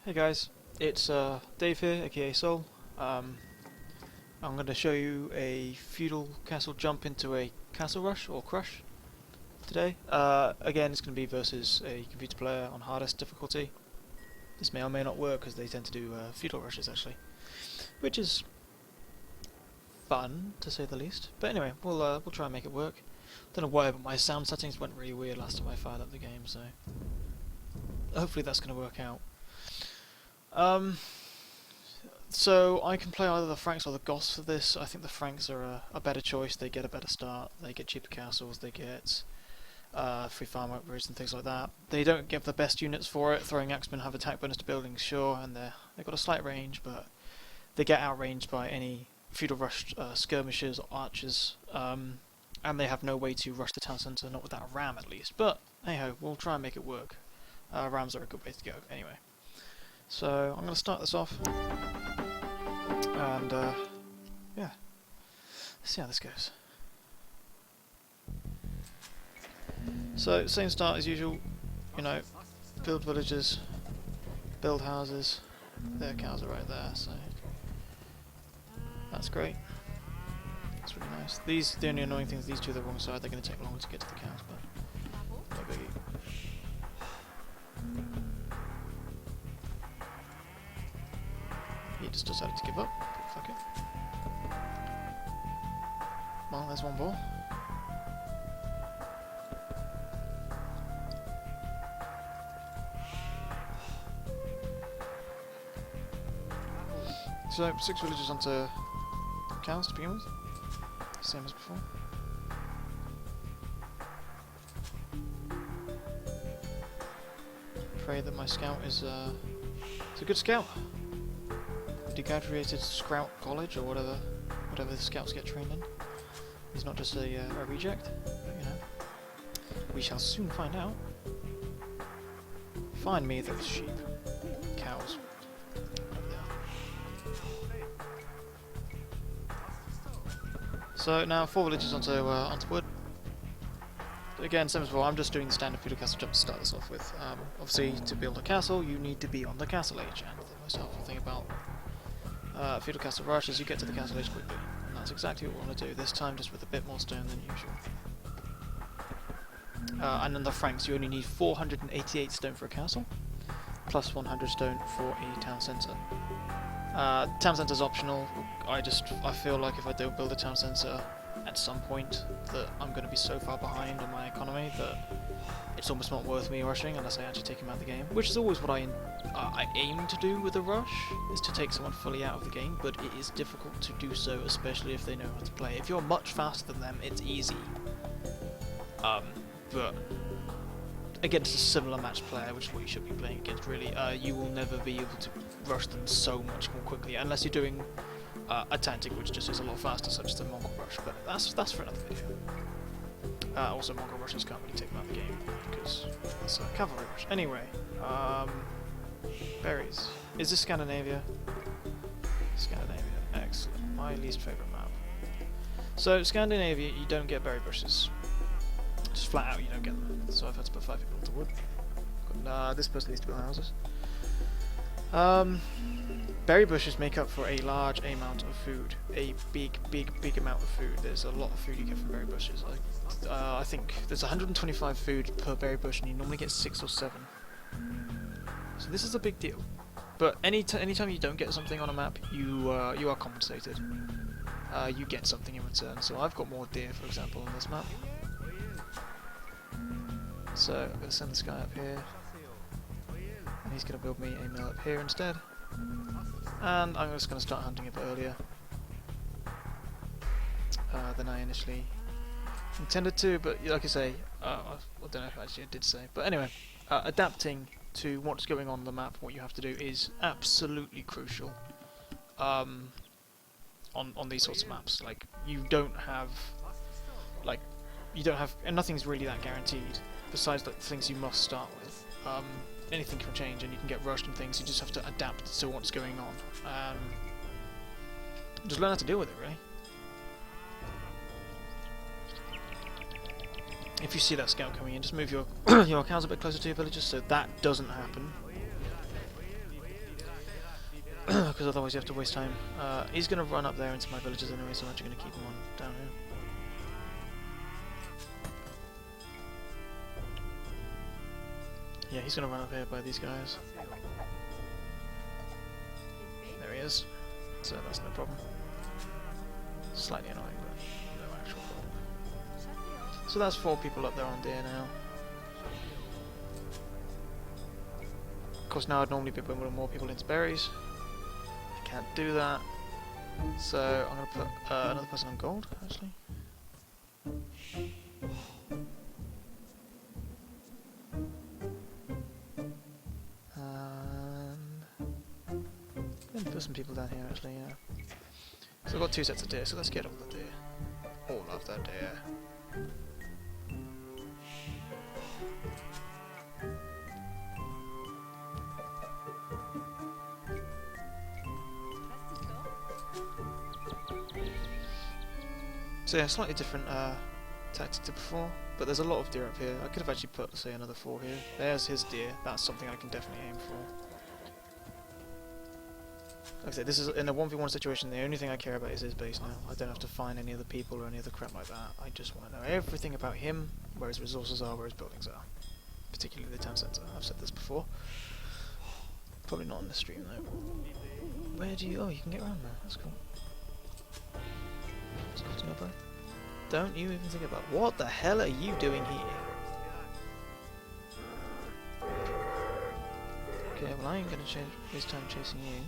Hey guys, it's Dave here, aka SoL. I'm going to show you a feudal castle jump into a castle rush or crush today. Again, it's going to be versus a computer player on hardest difficulty. This may or may not work because they tend to do feudal rushes actually, which is fun to say the least. But anyway, we'll try and make it work. Don't know why, but my sound settings went really weird last time I fired up the game, so hopefully that's going to work out. So I can play either the Franks or the Goths for this. I think the Franks are a better choice. They get a better start. They get cheaper castles. They get free farm upgrades and things like that. They don't give the best units for it. Throwing axemen have attack bonus to buildings, sure, and they've got a slight range, but they get outranged by any feudal rush skirmishers or archers, and they have no way to rush the town centre, not without a ram at least. But hey ho, we'll try and make it work. Rams are a good way to go. Anyway. So I'm going to start this off, and yeah, let's see how this goes. So same start as usual, you know, build villages, build houses. Their cows are right there, so that's great. That's really nice. The only annoying thing is these two are the wrong side. They're going to take longer to get to the cows, but no biggie. He just decided to give up. Fuck it. Well, there's one ball. So, 6 villagers onto cows to begin with. Same as before. Pray that my scout is a good scout. Degraduated Scout College or whatever the scouts get trained in. He's not just a reject, but, you know. We shall soon find out. Find me those sheep, cows. Over there. So now 4 villages onto wood. Again, same as before. I'm just doing the standard feudal castle jump to start this off with. Obviously, to build a castle, you need to be on the castle age, and the most helpful thing about feudal castle rush is you get to the castle age quickly, and that's exactly what we want to do, this time just with a bit more stone than usual. And in the Franks you only need 488 stone for a castle, plus 100 stone for a town centre. Town centre is optional. I feel like if I don't build a town centre at some point that I'm going to be so far behind on my economy that it's almost not worth me rushing unless I actually take him out of the game, which is always what I aim to do with a rush, is to take someone fully out of the game, but it is difficult to do so, especially if they know how to play. If you're much faster than them, it's easy. But against a similar match player, which is what you should be playing against really, you will never be able to rush them so much more quickly, unless you're doing a tactic which just is a lot faster, such as the Mongol rush, but that's for another video. Also, Mongol rushes can't really take them out of the game, because it's a cavalry rush. Anyway, berries. Is this Scandinavia? Scandinavia, excellent. My least favourite map. So, Scandinavia, you don't get berry bushes. Just flat out, you don't get them. So I've had to put 5 people into wood. This person needs to build houses. Berry bushes make up for a large amount of food. A big amount of food. There's a lot of food you get from berry bushes. I think there's 125 food per berry bush, and you normally get 6 or 7. So this is a big deal. But anytime you don't get something on a map, you are compensated. You get something in return. So I've got more deer, for example, on this map. So I'm going to send this guy up here, and he's going to build me a mill up here instead. And I'm just going to start hunting a bit earlier than I initially intended to, but like I say, I don't know if actually I did say, but anyway, adapting to what's going on the map, what you have to do, is absolutely crucial on these sorts of maps. Like, you don't have, and nothing's really that guaranteed, besides like the things you must start with. Anything can change and you can get rushed and things, you just have to adapt to what's going on. Just learn how to deal with it, really. If you see that scout coming in, just move your your cows a bit closer to your villages so that doesn't happen. because otherwise you have to waste time. He's going to run up there into my villages anyway, so I'm actually going to keep him on down here. Yeah, he's going to run up here by these guys. There he is. So that's no problem. Slightly annoying, but no actual problem. So that's 4 people up there on deer now. Of course, now I'd normally be bringing more people into berries. I can't do that. So I'm going to put another person on gold, actually. Put some people down here actually, yeah. So I've got 2 sets of deer, so let's get all the deer. All of the deer. So yeah, slightly different tactic to before, but there's a lot of deer up here. I could have actually put, say, another 4 here. There's his deer, that's something I can definitely aim for. Like I said, this is in a 1v1 situation, the only thing I care about is his base now. I don't have to find any other people or any other crap like that. I just want to know everything about him, where his resources are, where his buildings are. Particularly the town centre, I've said this before. Probably not on the stream though. Where do you... oh, you can get around there, that's cool. That's cool to know, bro. Don't you even think about... what the hell are you doing here? Okay, well I ain't gonna waste time chasing you.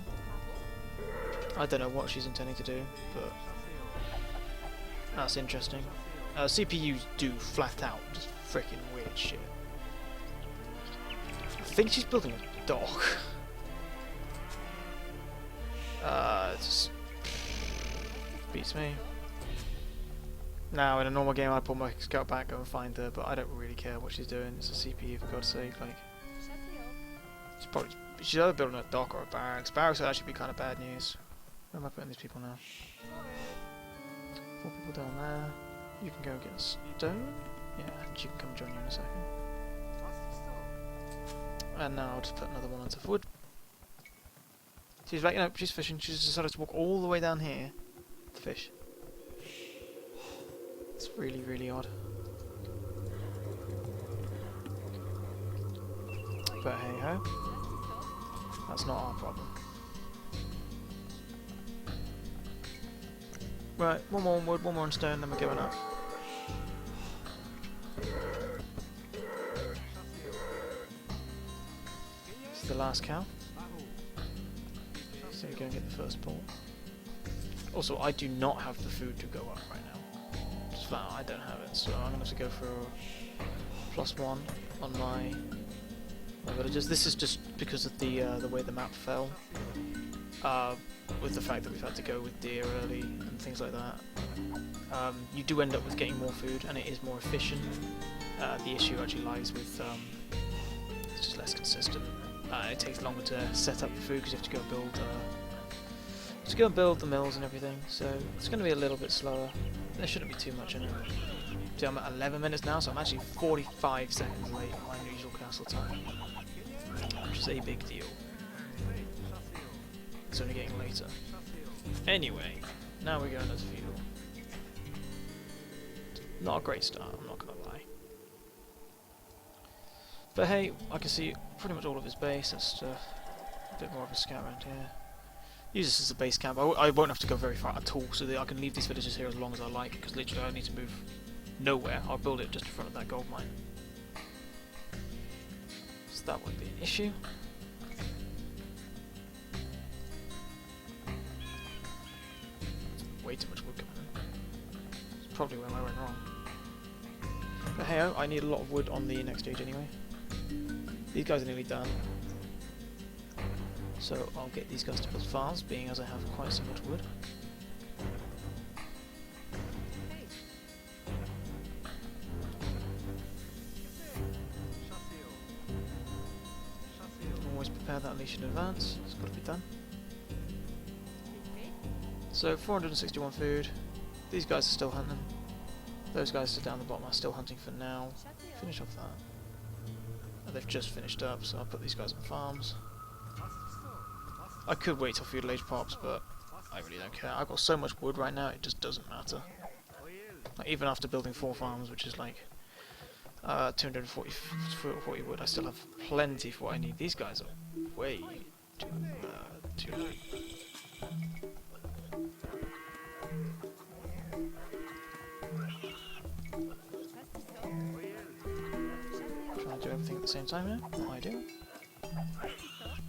I don't know what she's intending to do, but that's interesting. CPUs do flat out just freaking weird shit. I think she's building a dock. It just beats me. Now, in a normal game, I'd pull my scout back, go and find her, but I don't really care what she's doing. It's a CPU, for God's sake. Like, she's either building a dock or a barracks. Barracks would actually be kind of bad news. Where am I putting these people now? 4 people down there. You can go get a stone. Yeah, and she can come join you in a second. And now I'll just put another one onto wood. She's like, you know, she's fishing. She's decided to walk all the way down here to fish. It's really, really odd. But hey ho, that's not our problem. Right, one more on wood, one more on stone, then we're going up. This is the last cow. So we go and get the first ball. Also, I do not have the food to go up right now. Just flat out, I don't have it, so I'm gonna have to go for +1 on my villages. This is just because of the way the map fell. With the fact that we've had to go with deer early and things like that. You do end up with getting more food, and it is more efficient. The issue actually lies with it's just less consistent. It takes longer to set up the food because you have to go build the mills and everything. So it's going to be a little bit slower. There shouldn't be too much in it. See, I'm at 11 minutes now, so I'm actually 45 seconds late on my usual castle time, which is a big deal. It's only getting later. Anyway, now we're going as feudal. Not a great start, I'm not gonna lie. But hey, I can see pretty much all of his base. That's just a bit more of a scout around here. Use this as a base camp. I won't have to go very far at all, so that I can leave these villages here as long as I like, because literally I need to move nowhere. I'll build it just in front of that gold mine. So that won't be an issue. Way too much wood coming in. It's probably where I went wrong. But hey, I need a lot of wood on the next stage anyway. These guys are nearly done. So I'll get these guys to build farms, being as I have quite so much wood. Always prepare that leash in advance, it's got to be done. So 461 food. These guys are still hunting. Those guys are down the bottom are still hunting for now. Finish off that. They've just finished up, so I'll put these guys on farms. I could wait till feudal age pops, but I really don't care. I've got so much wood right now, it just doesn't matter. Like, even after building 4 farms, which is like 240 wood, I still have plenty for what I need. These guys are way too late. Trying to do everything at the same time here. Not ideal.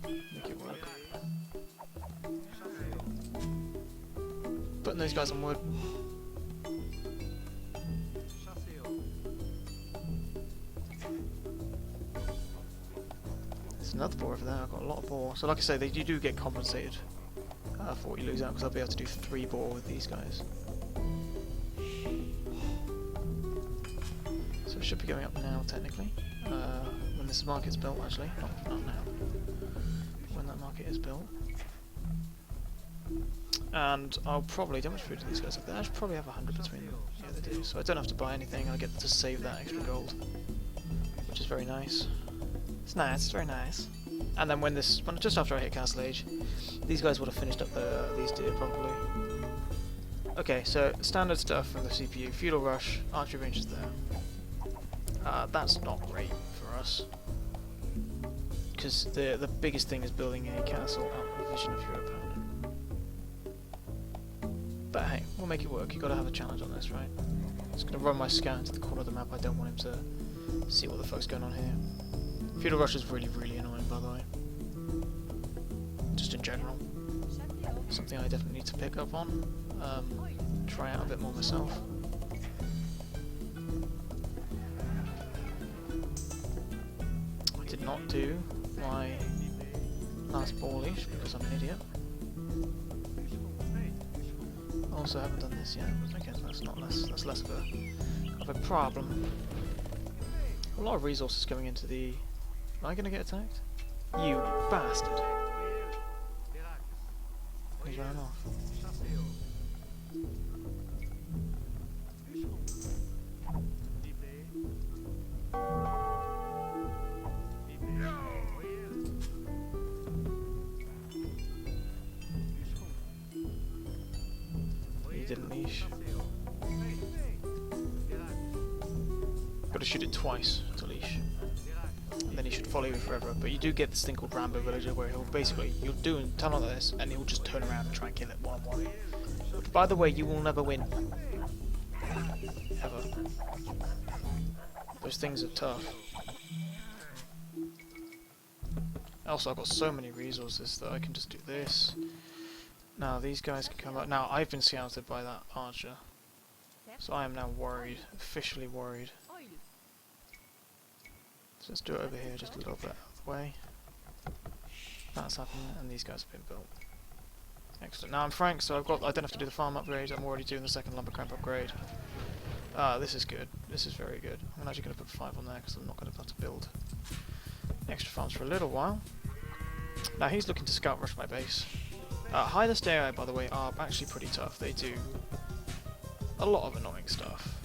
Make it work. Putting those guys on wood. There's another boar over there. I've got a lot of boar. So like I say, you do get compensated for what you lose out, because I'll be able to do 3 boar with these guys. So it should be going up now, technically. When this market's built, actually. Not now. When that market is built. And I'll probably... How much food do these guys have there? I should probably have 100 between them. Yeah, they do. So I don't have to buy anything. I get to save that extra gold. Which is very nice. It's nice. It's very nice. And then just after I hit Castle Age, these guys would have finished up these deer, probably. Okay, so standard stuff from the CPU. Feudal Rush, Archery Range is there. That's not great for us. Because the biggest thing is building a castle out of the vision of your opponent. But hey, we'll make it work. You've got to have a challenge on this, right? Just going to run my scout into the corner of the map. I don't want him to see what the fuck's going on here. Feudal Rush is really, really annoying, by the way. Just in general. Something I definitely need to pick up on. Try out a bit more myself. I did not do my last ball leash because I'm an idiot. Also haven't done this yet. Okay, that's less of a problem. A lot of resources going into the... Am I going to get attacked? You bastard! He's running off. You didn't leash. Got to shoot it twice to leash. And then he should follow you forever. But you do get this thing called Rambo Villager, where he'll basically, you'll do a ton of this, and he'll just turn around and try and kill it one-on-one. Which, by the way, you will never win. Ever. Those things are tough. Also, I've got so many resources that I can just do this. Now, these guys can come out. Now, I've been scouted by that archer. So I am now worried. Officially worried. So let's do it over here, just a little bit out of the way. That's happened, and these guys have been built. Excellent. Now I'm Frank, so I don't have to do the farm upgrade. I'm already doing the second lumber camp upgrade. This is good. This is very good. I'm actually going to put 5 on there because I'm not going to have to build extra farms for a little while. Now he's looking to scout rush my base. High-list AI, by the way, are actually pretty tough. They do a lot of annoying stuff.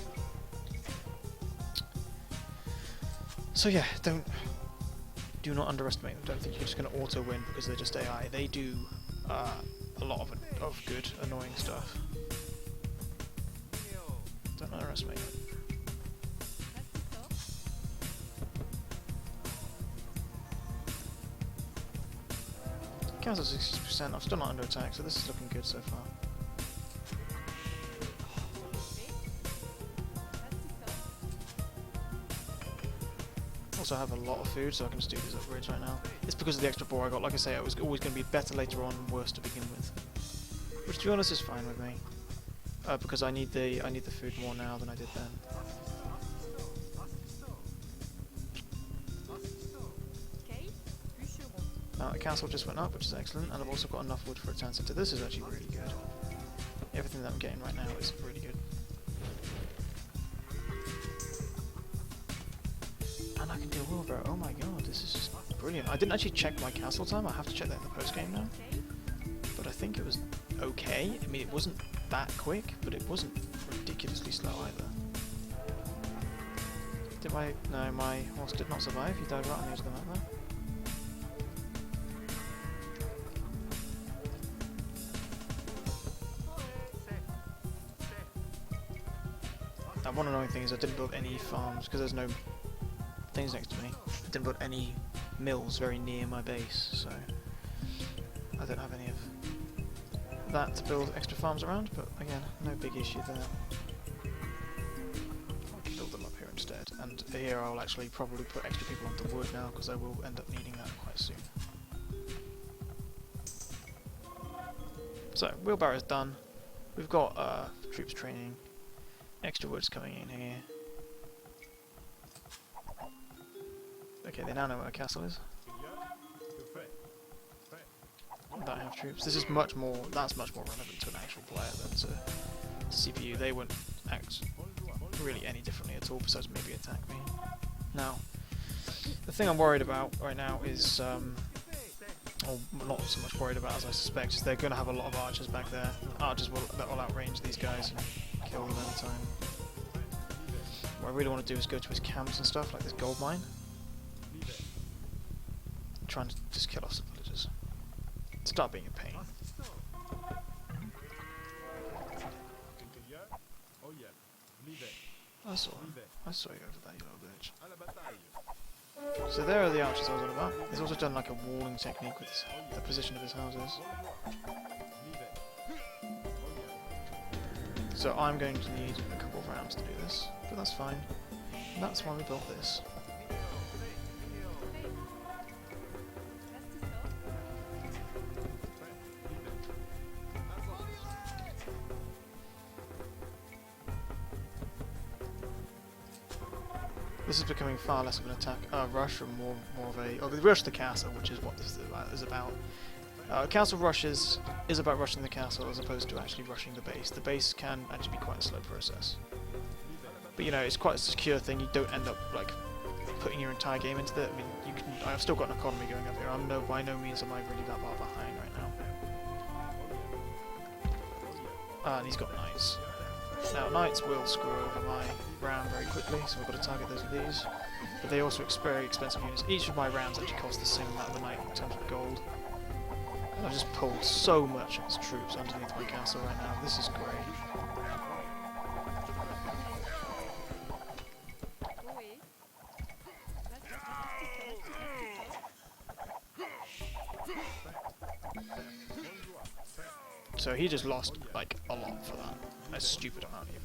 So yeah, do not underestimate them. Don't think you're just going to auto-win because they're just AI. They do a lot of good, annoying stuff. Don't underestimate it. Counts at 60%. I'm still not under attack, so this is looking good so far. Also, I have a lot of food, so I can just do these upgrades right now. It's because of the extra boar I got. Like I say, it was always going to be better later on and worse to begin with. Which, to be honest, is fine with me. Because I need the food more now than I did then. Now the castle just went up, which is excellent, and I've also got enough wood for a town centre. This is actually really good. Everything that I'm getting right now is really good. And I can do a wheelbarrow. Oh my god, this is just brilliant. I didn't actually check my castle time. I have to check that in the post game now. But I think it was okay. I mean, it wasn't that quick, but it wasn't ridiculously slow either. No, my horse did not survive. He died right on the edge of the map there. one annoying thing is I didn't build any farms because there's no things next to me. I didn't build any mills very near my base, so I don't have any of that to build extra farms around, but again, no big issue there. I can build them up here instead, and here I'll actually probably put extra people onto wood now because I will end up needing that quite soon. So, wheelbarrow's done. We've got troops training, extra wood's coming in here. Okay, they now know where a castle is. Don't have troops. This is much more. That's much more relevant to an actual player than to CPU. They wouldn't act really any differently at all, besides maybe attack me. Now, the thing I'm worried about right now is, or not so much worried about as I suspect, is they're going to have a lot of archers back there. Archers that will outrange these guys and kill them every time. What I really want to do is go to his camps and stuff, like this gold mine. Trying to just kill off some villagers. Start being a pain. I saw you over there, you little bitch. So there are the archers I was on about. He's also done like a walling technique with the position of his houses. So I'm going to need a couple of rounds to do this, but that's fine. And that's why we built this. This is becoming far less of an attack, rush, and more of a... Oh, the rush to the castle, which is what this is about. Castle rush is about rushing the castle as opposed to actually rushing the base. The base can actually be quite a slow process. But you know, it's quite a secure thing. You don't end up like putting your entire game into that. I mean, you can. I've still got an economy going up here. By no means am I really that far behind right now. And he's got knights. Now, knights will screw over my ram very quickly, so we've got to target those with these. But they also very expensive units. Each of my rams actually cost the same amount of the knight in terms of gold. And I've just pulled so much of his troops underneath my castle right now. This is great. So he just lost, like, a lot for that. A stupid amount, even.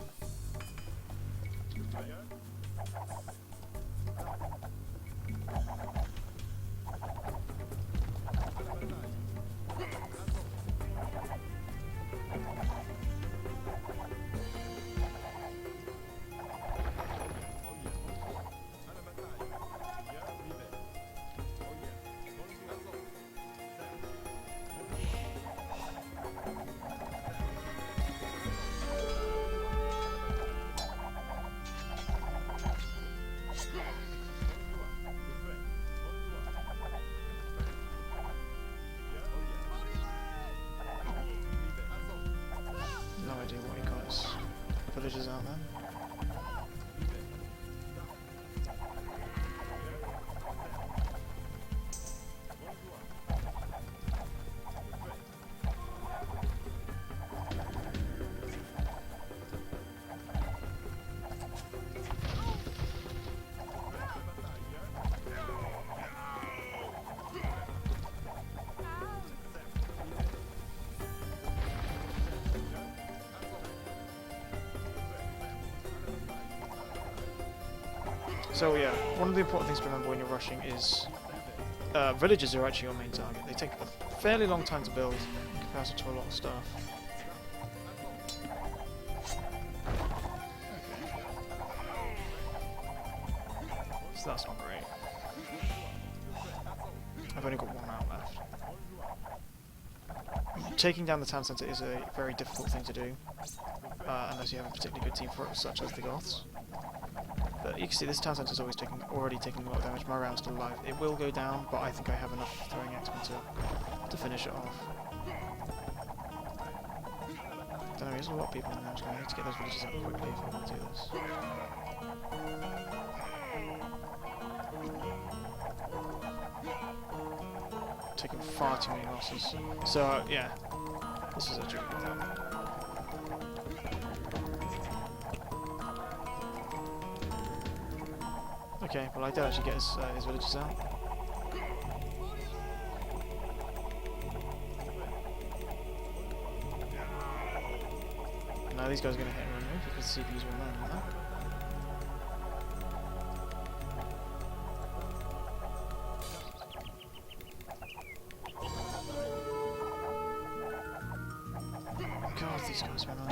Villagers out there. So yeah, one of the important things to remember when you're rushing is villages are actually your main target. They take a fairly long time to build in comparison to a lot of stuff. So that's not great. I've only got one out left. Taking down the town centre is a very difficult thing to do, unless you have a particularly good team for it, such as the Goths. But you can see this town centre is already taking a lot of damage. My round's still alive. It will go down, but I think I have enough throwing axemen to finish it off. Don't know, there's a lot of people in there, so I need to get those villages out quickly if I want to do this. Taking far too many losses. So yeah, this is a tricky one. Okay, well I did actually get his villagers out. Now these guys are going to hit and remove because the CPU's will learn that. God, these guys went on.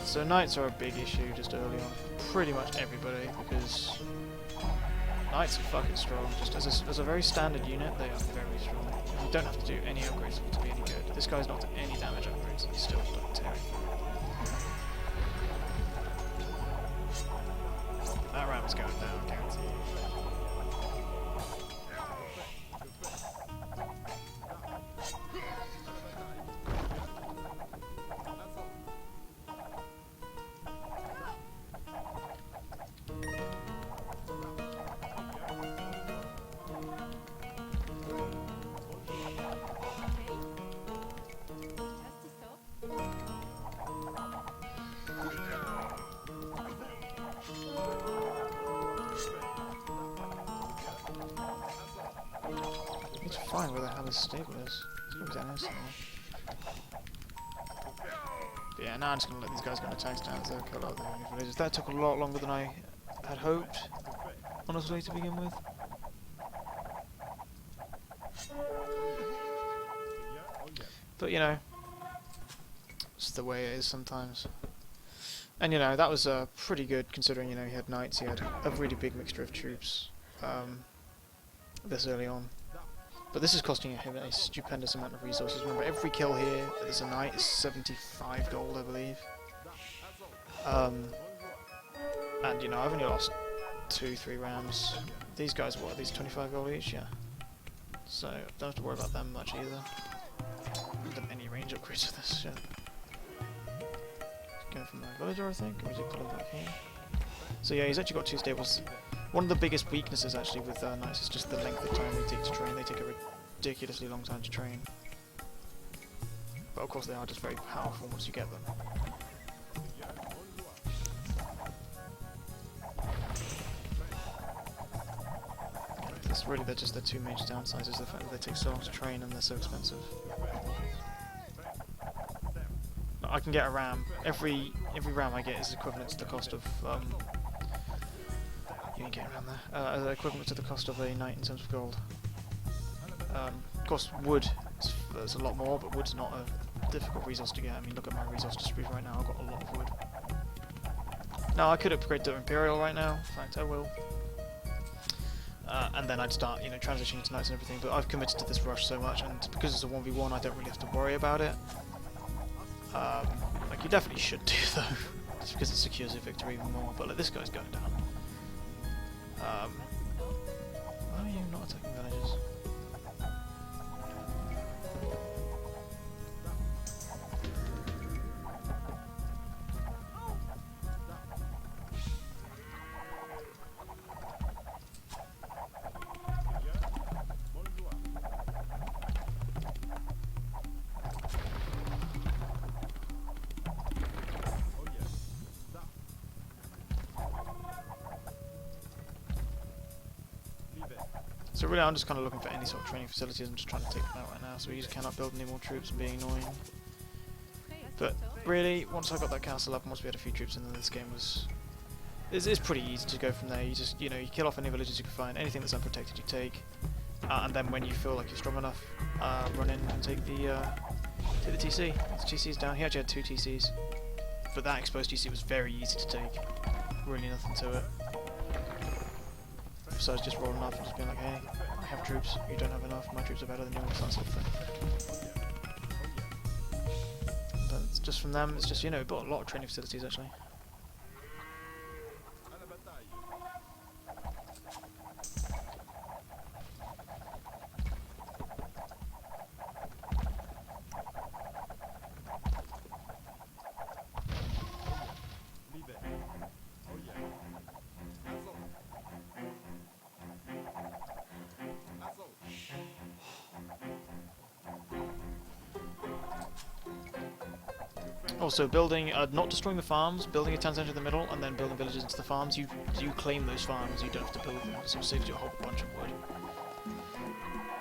So knights are a big issue just early on, pretty much everybody, because knights are fucking strong. Just as a very standard unit, they are very strong. You don't have to do any upgrades to be any good. This guy's not done any damage upgrades, and he's still like tearing through. That ram is going down, guaranteed. It's fine where the hell his stable is. It's going down instantly. But yeah, now I'm just going to let these guys go on attacks down so they'll kill out the enemy villagers. That took a lot longer than I had hoped, honestly, to begin with. But you know, it's the way it is sometimes. And you know, that was pretty good considering, you know, he had knights, he had a really big mixture of troops this early on. But this is costing him a stupendous amount of resources. Remember, every kill here that there's a knight is 75 gold, I believe. And you know, I've only lost 2-3 rams. These guys, what, are these 25 gold each? Yeah. So, don't have to worry about them much either. I haven't done any range upgrades to this shit. Going from my villager, I think, or is he put him back here? So yeah, he's actually got 2 stables. One of the biggest weaknesses actually with knights is just the length of time they take to train. They take a ridiculously long time to train. But of course they are just very powerful once you get them. It's really, they're just the 2 major downsides, is the fact that they take so long to train and they're so expensive. I can get a ram. Every ram I get is equivalent to the cost of you can get around there. Equivalent to the cost of a knight in terms of gold. Of course, wood is a lot more, but wood's not a difficult resource to get. I mean, look at my resource distribution right now. I've got a lot of wood. Now I could upgrade to Imperial right now. In fact, I will. And then I'd start, you know, transitioning to knights and everything. But I've committed to this rush so much, and because it's a 1v1, I don't really have to worry about it. Like you definitely should do though, just because it secures your victory even more. But like this guy's going down. Why are you not attacking villages? So really I'm just kind of looking for any sort of training facilities. I'm just trying to take them out right now, so we just cannot build any more troops and being annoying. But really, once I got that castle up and once we had a few troops in, then this game was... It's pretty easy to go from there. You just, you know, you kill off any villages you can find, anything that's unprotected you take, and then when you feel like you're strong enough, run in and take the TC. The TC's down. He actually had 2 TCs, but that exposed TC was very easy to take. Really nothing to it. So I was just rolling up and just being like, hey, I have troops, you don't have enough, my troops are better than yours, that sort of thing. just from them. It's just, you know, built a lot of training facilities actually. Also, building, not destroying the farms, building a town centre in the middle, and then building villages into the farms. You claim those farms. You don't have to build them. So it saves you a whole bunch of wood,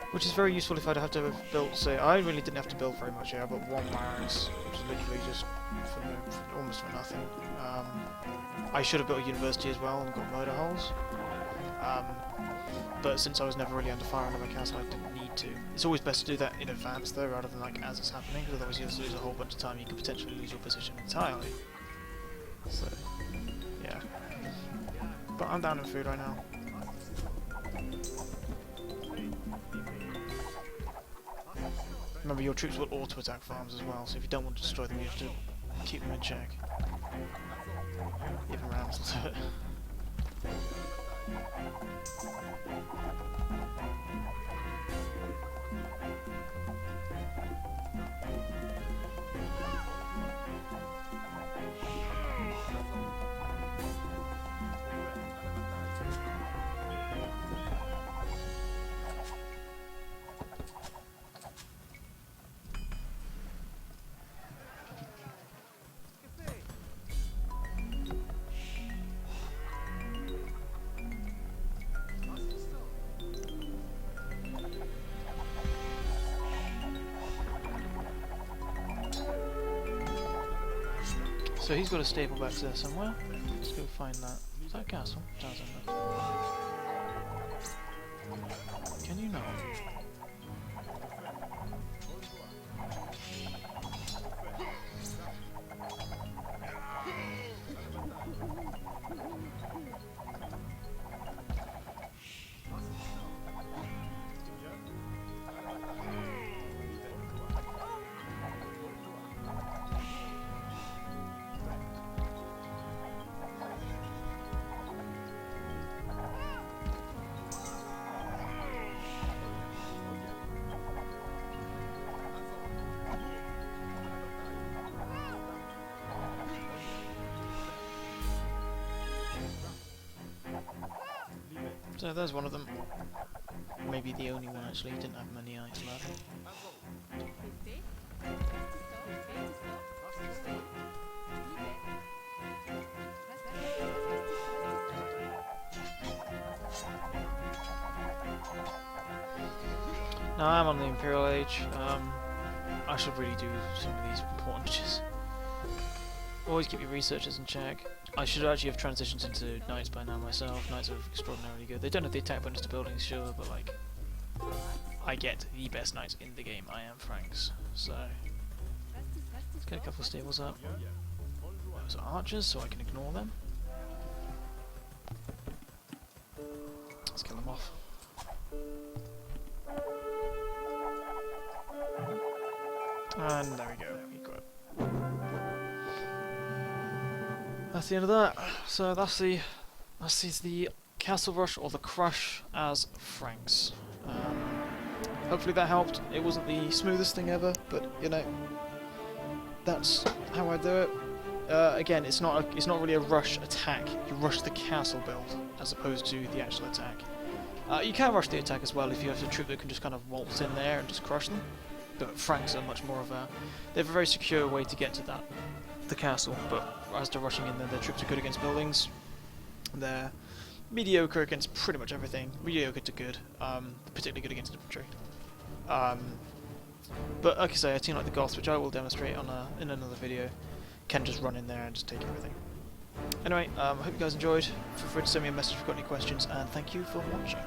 which is very useful if I'd have to have built. Say, I really didn't have to build very much here. I built one barracks, which is literally just for almost for nothing. I should have built a university as well and got murder holes. But since I was never really under fire under my castle, I didn't need to. It's always best to do that in advance though, rather than like as it's happening, because otherwise you just lose a whole bunch of time. You could potentially lose your position entirely. So, yeah. But I'm down in food right now. Remember, your troops will auto-attack farms as well, so if you don't want to destroy them, you have to keep them in check. Even rams will do it. So he's got a stable back there somewhere. Let's go find that. Is that a castle? Doesn't it? Can you not? So there's one of them. Maybe the only one actually. He didn't have many eyes left. Now I'm on the Imperial Age. I should really do some of these important dishes. Always keep your researchers in check. I should actually have transitioned into Knights by now myself. Knights are extraordinarily good. They don't have the attack bonus to buildings, sure, but like, I get the best Knights in the game. I am Franks. So, let's get a couple of stables up. Those are archers, so I can ignore them. Let's kill them off. And there we go. We got it. That's the end of that. So that's the castle rush or the crush as Franks. Hopefully that helped. It wasn't the smoothest thing ever, but you know, that's how I do it. Again, it's not really a rush attack. You rush the castle build as opposed to the actual attack. You can rush the attack as well if you have a troop that can just kind of waltz in there and just crush them. But Franks are much more of a... They have a very secure way to get to the castle, but as they're rushing in there, their troops are good against buildings. They're mediocre against pretty much everything. Mediocre to good, particularly good against infantry. But like I say, a team like the Goths, which I will demonstrate on in another video, can just run in there and just take everything. Anyway, I hope you guys enjoyed. Feel free to send me a message if you've got any questions, and thank you for watching.